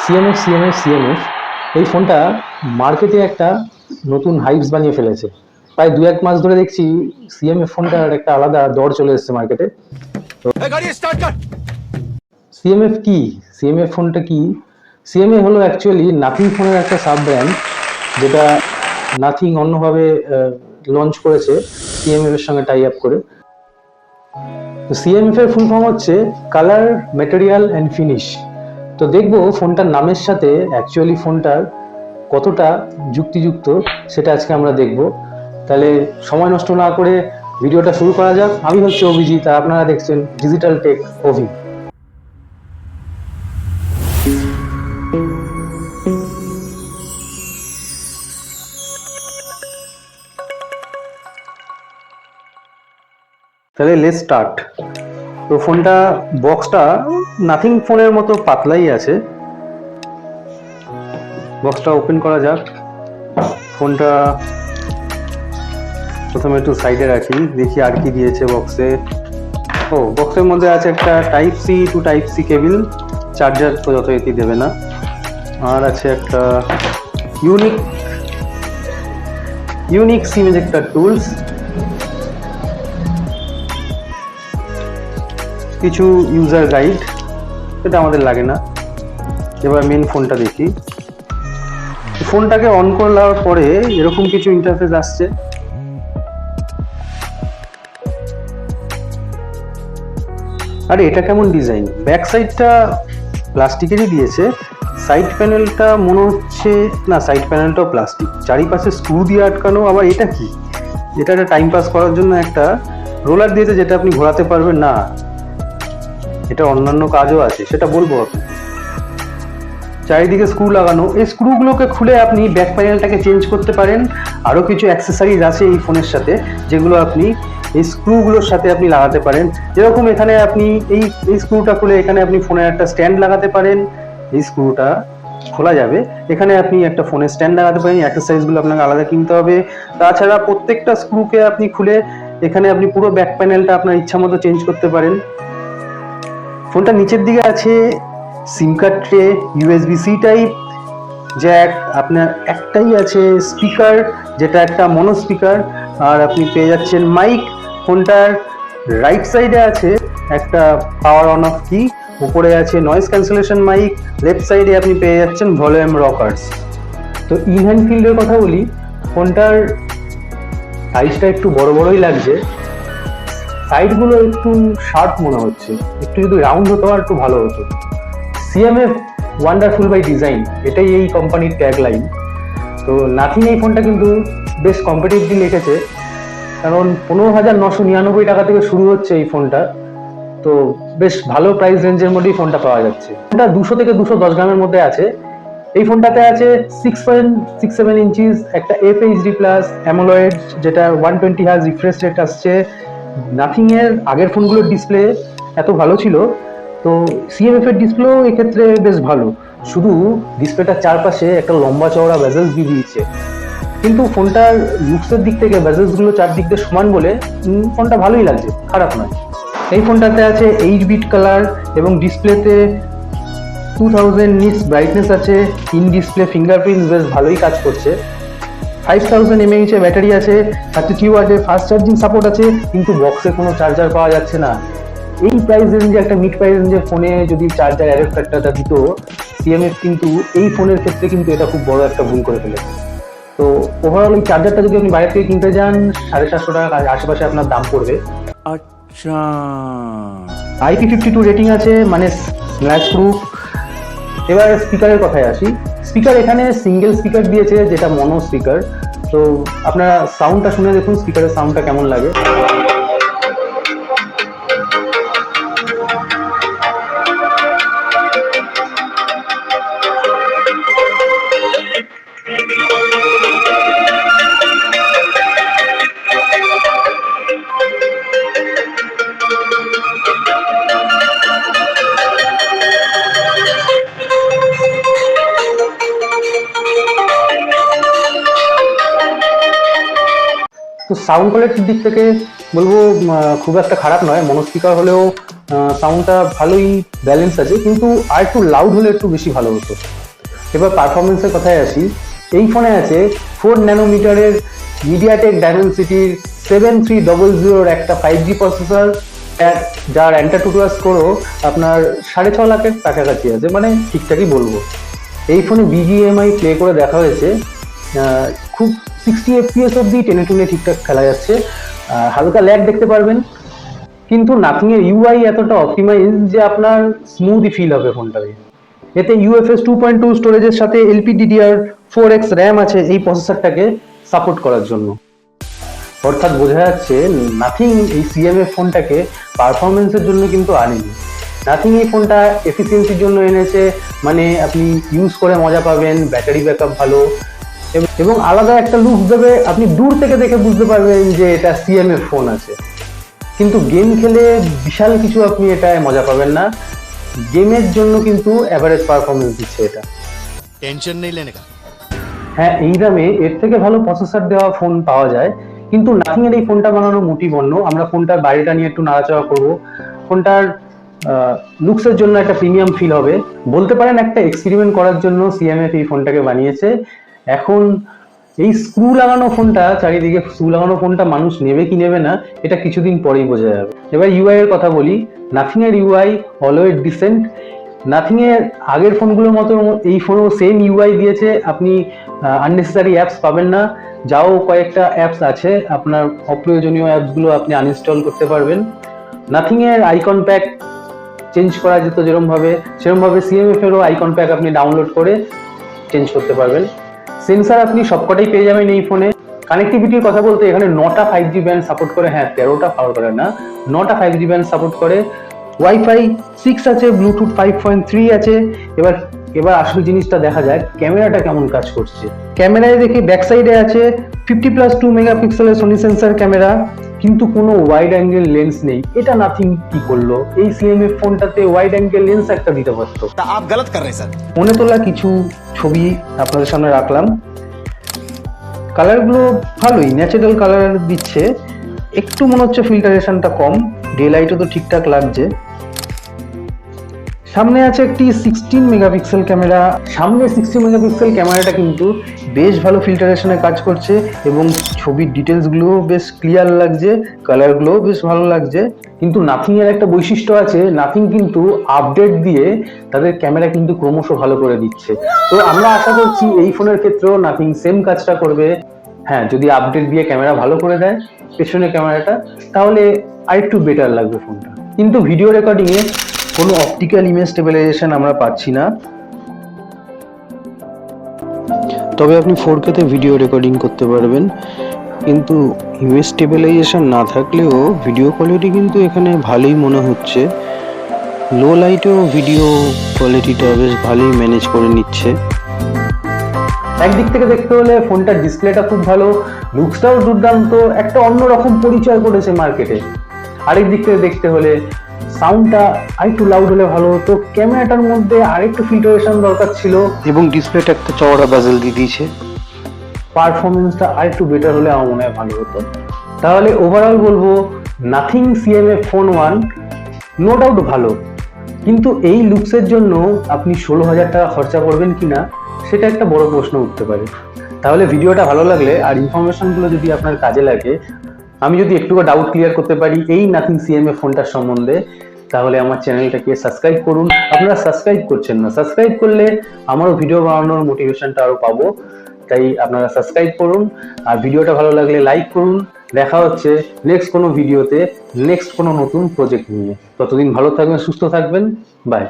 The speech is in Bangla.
সিএমএফ এই ফোনটা মার্কেটে একটা নতুন হাইপস বানিয়ে ফেলেছে। প্রায় 2-1 মাস ধরে দেখছি সিএমএফ ফোনটার একটা আলাদা দর চলে এসেছে মার্কেটে। সিএমএফ কি? সিএমএফ ফোনটা কি? সিএমএফ হলো অ্যাকচুয়ালি নাথিং ফোনের একটা সাব ব্র্যান্ড, যেটা নাথিং অন্যভাবে লঞ্চ করেছে সিএমএফ এর সঙ্গে টাই আপ করে। তো সিএমএফ এর ফুল ফর্ম হচ্ছে কালার, ম্যাটেরিয়াল অ্যান্ড ফিনিশ। তো দেখবো ফোনটার নামের সাথে অ্যাকচুয়ালি ফোনটার কতটা যুক্তিযুক্ত সেটা আজকে আমরা দেখব। তাহলে সময় নষ্ট না করে ভিডিওটা শুরু করা যাক। আমি হচ্ছে অভিজিৎ আর আপনারা দেখছেন ডিজিটাল টেক অভি। তাহলে লেটস স্টার্ট। তো ফোনটা বক্সটা নাথিং ফোনের মতো পাতলাই আছে। বক্সটা ওপেন করা যাক। ফোনটা প্রথমে একটু সাইডে রাখি, দেখি আর কি দিয়েছে বক্সে। বক্সের মধ্যে আছে একটা type C to type C cable, charger তো যথারীতি দেবে না। আর আছে একটা ইউনিক সিম এজেক্টর টুলস, কিছু ইউজার গাইড, এটা আমাদের লাগে না। এবার মেন ফোনটা দেখি। ফোনটাকে অন করার পরে এরকম কিছু ইন্টারফেস আসছে। আরে এটা কেমন ডিজাইন! ব্যাক সাইডটা প্লাস্টিকেরই দিয়েছে, সাইড প্যানেলটা মনে হচ্ছে না, সাইড প্যানেলটাও প্লাস্টিক, চারিপাশে স্ক্রু দিয়ে আটকানো। আবার এটা কি? এটা একটা টাইম পাস করার জন্য একটা রোলার দিয়েছে, যেটা আপনি ঘোরাতে পারবেন না। এটা অন্যান্য কাজও আছে, সেটা বলবো। আপনি চারিদিকে স্ক্রু লাগানো, এই স্ক্রুগুলোকে খুলে আপনি ব্যাক প্যানেলটাকে চেঞ্জ করতে পারেন। আরও কিছু অ্যাক্সেসরিজ আছে এই ফোনের সাথে, যেগুলো আপনি এই স্ক্রুগুলোর সাথে আপনি লাগাতে পারেন। যেরকম এখানে আপনি এই স্ক্রুটা খুলে এখানে আপনি ফোনের একটা স্ট্যান্ড লাগাতে পারেন, এই স্ক্রুটা খোলা যাবে। এখানে আপনি একটা ফোনের স্ট্যান্ড লাগাতে পারেন। অ্যাক্সেসরিজগুলো আপনাকে আলাদা কিনতে হবে। তাছাড়া প্রত্যেকটা স্ক্রুকে আপনি খুলে এখানে আপনি পুরো ব্যাক প্যানেলটা আপনার ইচ্ছা মতো চেঞ্জ করতে পারেন। ফোনটার নিচের দিকে আছে SIM card tray, USB C type jack, আপনার একটাই আছে স্পিকার, যেটা একটা মনো স্পিকার। আর আপনি পেয়ে যাচ্ছেন মাইক। ফোনটার রাইট সাইডে আছে একটা পাওয়ার অন অফ কি, উপরে আছে নয়েজ ক্যান্সেলেশন মাইক, লেফট সাইডে আপনি পেয়ে যাচ্ছেন ভলিউম রকার্স। তো ইন হ্যান্ড ফিল্ডের কথা বলি, ফোনটার সাইজটা একটু বড় বড়ই লাগছে, সাইডগুলো একটু শার্প মনে হচ্ছে, একটু যদি রাউন্ড হতো আর একটু ভালো হতো। সিএমএফ ওয়ান্ডারফুল বাই ডিজাইন, এটাই এই কোম্পানির ট্যাগ লাইন। তো নাথিং এই ফোনটা কিন্তু বেশ কম্পিটিটিভলি রেখেছে, কারণ 15,999 টাকা থেকে শুরু হচ্ছে এই ফোনটা। তো বেশ ভালো প্রাইস রেঞ্জের মধ্যেই ফোনটা পাওয়া যাচ্ছে। ফোনটা 200 থেকে 210 গ্রামের মধ্যে আছে। এই ফোনটাতে আছে 6.67 ইঞ্চিস একটা FHD প্লাস অ্যামোলয়েড, যেটা 120 হার্জ রিফ্রেশ রেট আসছে। নাথিং এর আগের ফোনগুলোর ডিসপ্লে এত ভালো ছিল, তো সিএমএফ এর ডিসপ্লেও এক্ষেত্রে বেশ ভালো। শুধু ডিসপ্লেটার চারপাশে একটা লম্বা চওড়া বেজেলস দিয়ে দিয়েছে, কিন্তু ফোনটার লুকসের দিক থেকে বেজেলসগুলো চারদিক দিয়ে সমান বলে ফোনটা ভালোই লাগছে, খারাপ নয়। এই ফোনটাতে আছে 8 বিট কালার এবং ডিসপ্লেতে 2000 নিটস ব্রাইটনেস আছে। ইন ডিসপ্লে ফিঙ্গারপ্রিন্ট বেশ ভালোই কাজ করছে। 5000 mAh এর ব্যাটারি আছে, 32 ওয়াটের ফাস্ট চার্জিং সাপোর্ট আছে, কিন্তু বক্সে কোনো চার্জার পাওয়া যাচ্ছে না। এই প্রাইস রেঞ্জে, একটা মিড প্রাইস রেঞ্জের ফোনে যদি চার্জার অ্যাডাপ্টারটা দিত সিএমএফ, কিন্তু এই ফোনের ক্ষেত্রে কিন্তু এটা খুব বড় একটা ভুল করে ফেলেছে। তো ওভারঅল এই চার্জারটা যদি আপনি বাইরে থেকে কিনতে যান 750 টাকার আশেপাশে আপনার দাম পড়বে। আচ্ছা, IP52 রেটিং আছে, মানে স্ম্যাশ প্রুফ। এবার স্পিকারের কথায় আসি। স্পিকার এখানে সিঙ্গেল স্পিকার দিয়েছে, যেটা মনো স্পিকার। তো আপনারা সাউন্ডটা শুনে দেখুন, স্পিকারের সাউন্ডটা কেমন লাগে। তো সাউন্ড কোয়ালিটির দিক থেকে বলবো খুব একটা খারাপ নয়। মনো স্পিকার হলেও সাউন্ডটা ভালোই ব্যালেন্স আছে, কিন্তু আর একটু লাউড হলে একটু বেশি ভালো হতো। এবার পারফরমেন্সের কথায় আসি, এই ফোনে আছে 4 ন্যানোমিটারের মিডিয়াটেক ডায়মেনসিটির 7300 একটা 5G প্রসেসর, যার অ্যান্টাটুটুয়া স্কোরও আপনার 6.5 লাখের কাছাকাছি আছে, মানে ঠিকঠাকই বলবো। এই ফোনে BGMI প্লে করে দেখা হয়েছে, খুব 60 FPS অব্দি টেনে টুনে ঠিকঠাক খেলা যাচ্ছে, হালকা ল্যাগ দেখতে পারবেন, কিন্তু নাথিং এর UI এতটা অপটিমাইজ যে আপনার স্মুথই ফিল হবে ফোনটাকে। এতে UFS 2.2 স্টোরেজের সাথে LPDDR4X র্যাম আছে এই প্রসেসরটাকে সাপোর্ট করার জন্য। অর্থাৎ বোঝা যাচ্ছে নাথিং এই CMF ফোনটাকে পারফরমেন্সের জন্য কিন্তু আনেনি। নাথিং এই ফোনটা এফিসিয়েন্সির জন্য এনেছে, মানে আপনি ইউজ করে মজা পাবেন, ব্যাটারি ব্যাকআপ ভালো এবং আলাদা একটা লুক দেবে, আপনি দূর থেকে দেখে বুঝতে পারবেন যে এটা CMF ফোন আছে। কিন্তু গেম খেলে বিশাল কিছু আপনি এটায় মজা পাবেন না, গেমের জন্য কিন্তু অ্যাভারেজ পারফরমেন্স দিচ্ছে এটা। টেনশন নেই লেনে কা। হ্যাঁ, এই দামে এর থেকে ভালো প্রসেসর দেওয়া ফোন পাওয়া যায়, কিন্তু নাথিং এর এই ফোনটা বানানো মোটিভ অন্য। আমরা ফোনটার বাইরেটা নিয়ে একটু নাড়াচাড়া করবো, ফোনটার লুকসের জন্য একটা প্রিমিয়াম ফিল হবে, বলতে পারেন একটা এক্সপেরিমেন্ট করার জন্য CMF এই ফোনটাকে বানিয়েছে। এখন এই স্ক্রু লাগানো ফোনটা, চারিদিকে স্ক্রু লাগানো ফোনটা মানুষ নেবে কি নেবে না এটা কিছুদিন পরেই বোঝা যাবে। এবার UI এর কথা বলি, নাথিং এর UI অলওয়েজ ডিসেন্ট। নাথিং এর আগের ফোনগুলোর মতো এই ফোনও সেম UI দিয়েছে, আপনি আননেসেসারি অ্যাপস পাবেন না, যাও কয়েকটা অ্যাপস আছে আপনার অপ্রয়োজনীয় অ্যাপসগুলো আপনি আনইনস্টল করতে পারবেন। নাথিং এর আইকন প্যাক চেঞ্জ করা যেত সেরমভাবে CMF এরও আইকন প্যাক আপনি ডাউনলোড করে চেঞ্জ করতে পারবেন। সেন্সার আপনি সবকটাই পেয়ে যাবেন এই ফোনে। কানেক্টিভিটির কথা বলতে এখানে 9টা 5G ব্যান্ড সাপোর্ট করে, হ্যাঁ 13টা পাওয়ার করে না, 9টা 5G ব্যান্ড সাপোর্ট করে, ওয়াইফাই 6 আছে, ব্লুটুথ 5.3 আছে। এবার আসল জিনিসটা দেখা যায় ক্যামেরাটা কেমন কাজ করছে। ক্যামেরায় দেখি ব্যাক সাইডে আছে 50+2 মেগাপিক্সেলের সোনি সেন্সর ক্যামেরা, কিন্তু কোনো ওয়াইড অ্যাঙ্গেল লেন্স নেই। এটা নাথিং কি করলো, এই CMF ফোনটাতে ওয়াইড অ্যাঙ্গেল লেন্স একটা দিতে পারতো। তা আপ গলত কর রহে স্যার। মনে তোলা কিছু ছবি আপনাদের সামনে রাখলাম, কালারগুলো ভালোই ন্যাচারাল কালার দিচ্ছে, একটু মনে হচ্ছে ফিল্টারেশনটা কম, ডে লাইটও তো ঠিকঠাক লাগছে। সামনে আছে একটি 16 মেগাপিক্সেল ক্যামেরা, সামনে 60 মেগাপিক্সেল ক্যামেরাটা কিন্তু বেশ ভালো ফিল্টারেশনে কাজ করছে এবং ছবির ডিটেলসগুলোও বেশ ক্লিয়ার লাগছে, কালারগুলোও বেশ ভালো লাগছে। কিন্তু নাথিং এর একটা বৈশিষ্ট্য আছে, নাথিং কিন্তু আপডেট দিয়ে তাদের ক্যামেরা কিন্তু ক্রমশ ভালো করে দিচ্ছে। তো আমরা আশা করছি এই ফোনের ক্ষেত্রেও নাথিং সেম কাজটা করবে। হ্যাঁ, যদি আপডেট দিয়ে ক্যামেরা ভালো করে দেয় পেছনের ক্যামেরাটা, তাহলে আরেকটু বেটার লাগবে ফোনটা। কিন্তু ভিডিও রেকর্ডিংয়ে কোনো অপটিক্যাল ইমেজ স্টেবিলাইজেশন আমরা পাচ্ছি না, তবে আপনি 4K তে ভিডিও রেকর্ডিং করতে পারবেন, কিন্তু ইমেজ স্টেবিলাইজেশন না থাকলেও ভিডিও কোয়ালিটি কিন্তু এখানে ভালোই মনে হচ্ছে। লো লাইটেও ভিডিও কোয়ালিটিটা বেশ ভালোই ম্যানেজ করে নিচ্ছে। একদিক থেকে দেখতে হলে ফোনটার ডিসপ্লেটা খুব ভালো, লুকসটাও দুর্দান্ত, একটা অন্যরকম পরিচয় করেছে মার্কেটে। আরেক দিক থেকে দেখতে হলে সাউন্ডটা আরেকটু লাউড হলে ভালো হতো, ক্যামেরাটার মধ্যে আরেকটু ফিল্টারেশন দরকার ছিল এবং ডিসপ্লেটা একটা চওড়া বেজেল দিয়ে দিয়েছে, পারফরমেন্সটা আরেকটু বেটার হলে আমার মনে হয় ভালো হতো। তাহলে ওভারঅল বলবো Nothing CMF phone 1 no doubt ভালো, কিন্তু এই লুকসের জন্য আপনি 16,000 টাকা খরচা করবেন কিনা সেটা একটা বড় প্রশ্ন উঠতে পারে। তাহলে ভিডিওটা ভালো লাগলে আর ইনফরমেশনগুলো যদি আপনার কাজে লাগে, আমি যদি একটুকু ডাউট ক্লিয়ার করতে পারি এই নাথিং CMF ফোনটার সম্বন্ধে, তাহলে আমার চ্যানেলটাকে সাবস্ক্রাইব করুন। আপনারা সাবস্ক্রাইব করছেন না, সাবস্ক্রাইব করলে আমারও ভিডিও বানানোর মোটিভেশনটা আরও পাবো, তাই আপনারা সাবস্ক্রাইব করুন। আর ভিডিওটা ভালো লাগলে লাইক করুন। দেখা হচ্ছে নেক্সট কোনো ভিডিওতে, নেক্সট কোনো নতুন প্রজেক্ট নিয়ে। ততদিন ভালো থাকবেন, সুস্থ থাকবেন, বাই।